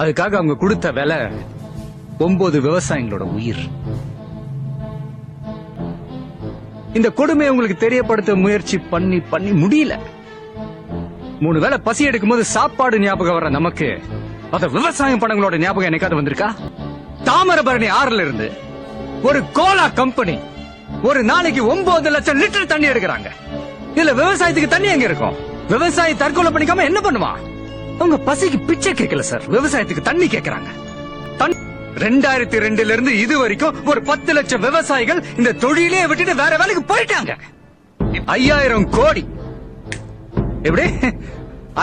அதுக்காக அவங்க கொடுத்த விலை 9 விவசாயிகளோட உயிர். இந்த கொடுமையை உங்களுக்கு தெரியப்படுத்த முயற்சி பண்ணி முடியல. 3 வேளை பசி எடுக்கும் போது சாப்பாடு ஞாபகம் வர்ற நமக்கு அத விவசாயம் பணங்களோட ஞாபகம் என்னைக்காவது வந்திருக்கா? தாமிரபரணி ஆறுல இருந்து ஒரு கோலா கம்பெனி ஒரு நாளைக்கு 9 லட்சம் லிட்டர் தண்ணி எடுக்கிறாங்க. இதுல விவசாயத்துக்கு தண்ணி எங்க இருக்கும்? விவசாயி தற்கொலை பண்ணிக்காம என்ன பண்ணுவான்? அவங்க பசிக்கு பிச்சை கேட்கல சார், விவசாயத்துக்கு தண்ணி கேட்கறாங்க. 2002 இருந்து இது வரைக்கும் ஒரு 10 லட்சம் விவசாயிகள் இந்த தொழிலே விட்டுட்டு வேற வேலைக்கு போயிட்டாங்க. 5000 கோடி எப்படி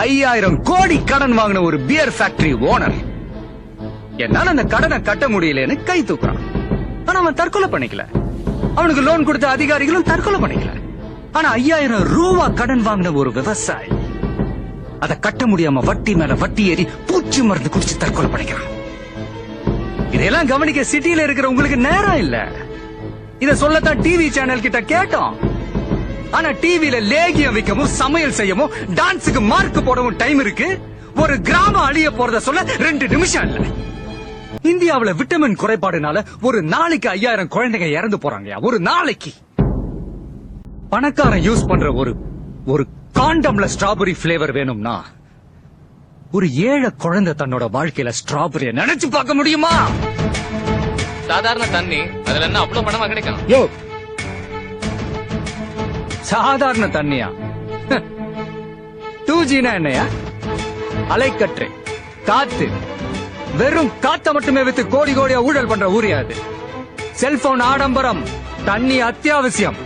5000 கோடி கடன் வாங்கின ஒரு பியர் ஃபேக்டரி ஓனர் என்னால அந்த கடனை கட்ட முடியலன்னு கை தூக்குறான். ஆனா அவன் தற்கொலை பண்ணிக்கல. அவனுக்கு லோன் கொடுத்த அதிகாரிகளும் தற்கொலை பண்ணிக்கல. ஆனா 5000 ரூபாய் கடன் வாங்கின ஒரு விவசாயி அதை கட்ட முடியாம வட்டி மேல வட்டி ஏறி பூச்சி மருந்து குடிச்சு தற்கொலை பண்ணிக்கிறான். இதெல்லாம் கவனிக்க சிட்டியில இருக்கிற உங்களுக்கு நேரம் இல்ல. இத சொல்லத்தான் டிவி சேனல் கிட்ட கேட்டோம். ஆனா டிவில லேகியம் வைக்கவும் சமையல் செய்யவும் டான்ஸுக்கு மார்க் போடவும் டைம் இருக்கு. ஒரு கிராமம் அழிய போறத சொல்ல 2 நிமிஷம் இல்ல. இந்தியாவுல விட்டமின் குறைபாடுனால ஒரு நாளைக்கு 5000 குழந்தைங்க இறந்து போறாங்க. ஒரு நாளைக்கு. பணக்காரன் யூஸ் பண்ற ஒரு காண்டம்ல ஸ்ட்ராபெரி பிளேவர் வேணும்னா ஒரு ஏழை குழந்தை தன்னோட வாழ்க்கையில ஸ்ட்ராபெரிய நினைச்சு பார்க்க முடியுமா? சாதாரண தண்ணி அதுல என்ன அவ்வளவு பணமா கிடைக்கும்? யோ, சாதாரண தண்ணியா? 2Gனா என்னையா? அலைக்கற்றை, காத்து, வெறும் காத்த மட்டுமே வித்து கோடி கோடியா ஊழல் பண்ற ஊரியாது. செல்போன் ஆடம்பரம், தண்ணி அத்தியாவசியம்.